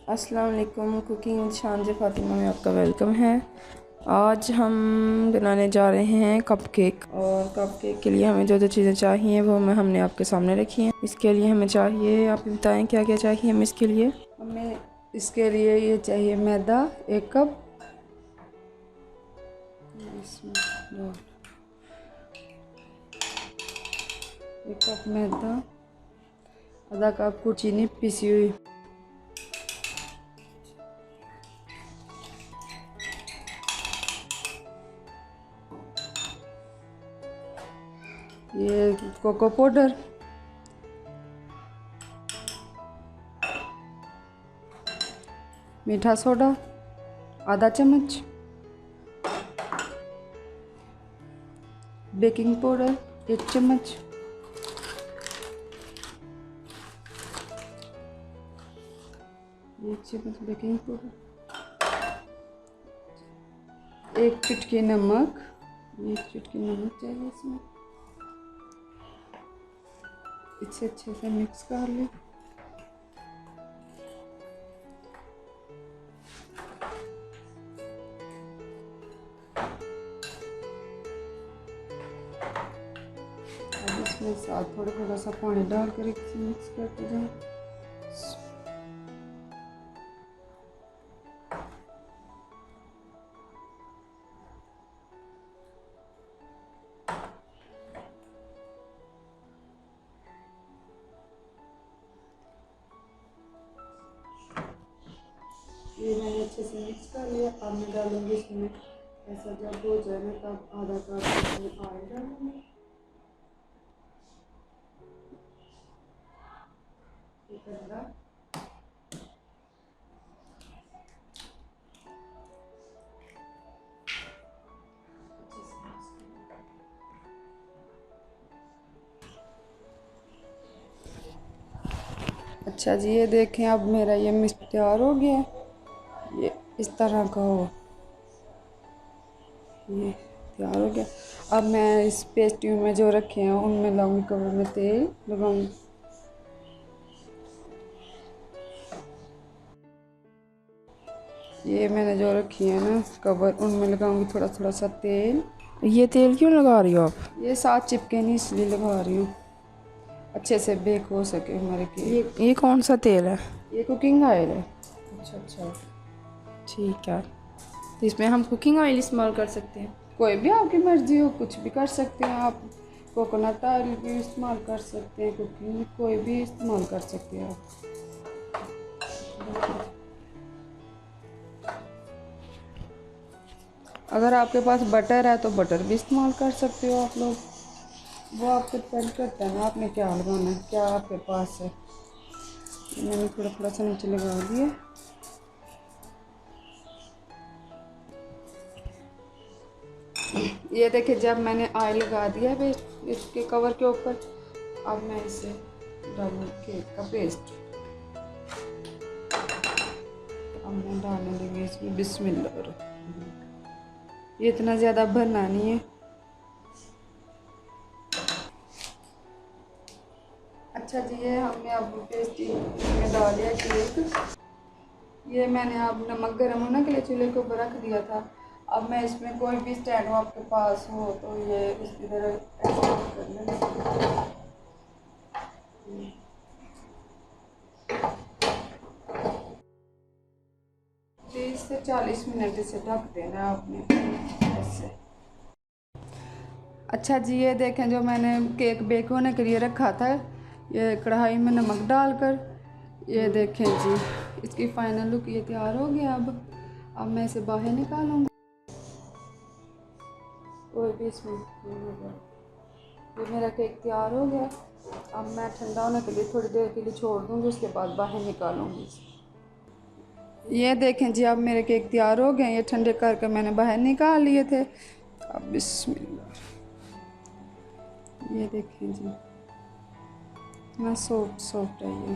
अस्सलाम वालेकुम। Cooking with शानज़ Fatima में आपका वेलकम है। आज हम बनाने जा रहे हैं कपकेक, और कपकेक के लिए हमें जो जो चीज़ें चाहिए वो हमने आपके सामने रखी हैं। इसके लिए हमें चाहिए, आप बताएं क्या क्या चाहिए हमें इसके लिए। हमें इसके लिए ये चाहिए मैदा 1 कप, इसमें 1 कप मैदा, आधा कप चीनी पिसी हुई, ये कोको पाउडर, मीठा सोडा आधा चम्मच, बेकिंग पाउडर 1 चम्मच, बेकिंग पाउडर, 1 चुटकी नमक, 1 चुटकी नमक चाहिए इसमें। इसे अच्छे से मिक्स कर लें। अब इसमें साथ थोड़ा थोड़ा सा पानी डालकर इसे मिक्स करते जाएं। ये मैंने अच्छे से मिक्स कर लिया। अब मैं डालूंगी इसमें, ऐसा जब हो जाए ना तब आधा कप इसमें ऑयल डालूंगी। अच्छा जी, ये देखें अब मेरा ये मिक्स तैयार हो गया। ये इस तरह का हो, ये तैयार हो गया। अब मैं इस पेस्ट्री में जो रखे हैं उनमें लाऊंगी, कवर में तेल लगाऊंगी। ये मैंने जो रखी है ना कवर, उनमें लगाऊंगी थोड़ा थोड़ा सा तेल। ये तेल क्यों लगा रही हो आप? ये साथ चिपके नहीं इसलिए लगा रही हूँ, अच्छे से बेक हो सके हमारे केक। ये कौन सा तेल है? ये कुकिंग ऑयल है। अच्छा अच्छा, ठीक है। तो इसमें हम कुकिंग ऑयल इस्तेमाल कर सकते हैं? कोई भी आपकी मर्जी हो, कुछ भी कर सकते हैं आप। कोकोनट ऑयल भी इस्तेमाल कर सकते हैं, कुकिंग कोई भी इस्तेमाल कर सकते हैं आप। अगर आपके पास बटर है तो बटर भी इस्तेमाल कर सकते हो आप लोग, वो आपको डिपेंड करता है ना आपने क्या लगाना है, क्या आपके पास है। मैंने थोड़ा थोड़ा सा नीचे लगा दिया। ये देखिए, जब मैंने ऑयल लगा दिया है इसके कवर के ऊपर, अब मैं इसे डालूँ केक का पेस्ट। अब मैं डालने लगी इसमें बिस्मिल्लाह। ये इतना ज़्यादा भरना नहीं है। अच्छा जी, ये हमने अब पेस्ट्री में डाल दिया केक। ये मैंने अब नमक गर्म होने के लिए चूल्हे के ऊपर रख दिया था। अब मैं इसमें कोई भी स्टैंड हो आपके पास हो तो ये इसकी तरह कर लें। 30 से 40 मिनट इसे ढक देना आपने ऐसे। अच्छा जी, ये देखें जो मैंने केक बेक होने के लिए रखा था, ये कढ़ाई में नमक डालकर, ये देखें जी इसकी फाइनल लुक ये तैयार हो गया। अब मैं इसे बाहर निकालूंगी। कोई भी इसमें ये मेरा केक तैयार हो गया। अब मैं ठंडा होने के लिए थोड़ी देर के लिए छोड़ दूँगी, उसके बाद बाहर निकालूंगी। ये देखें जी, अब मेरे केक तैयार हो गए। ये ठंडे करके मैंने बाहर निकाल लिए थे। अब बिस्मिल्लाह, ये देखें जी इतना सॉफ्ट सॉफ्ट है ये।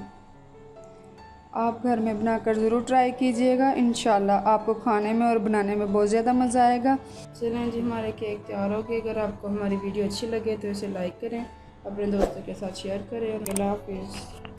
आप घर में बनाकर ज़रूर ट्राई कीजिएगा, इंशाल्लाह आपको खाने में और बनाने में बहुत ज़्यादा मज़ा आएगा। चलें जी, हमारे केक तैयार हो गए। अगर आपको हमारी वीडियो अच्छी लगे तो इसे लाइक करें, अपने दोस्तों के साथ शेयर करें, और अल्लाह हाफिज़।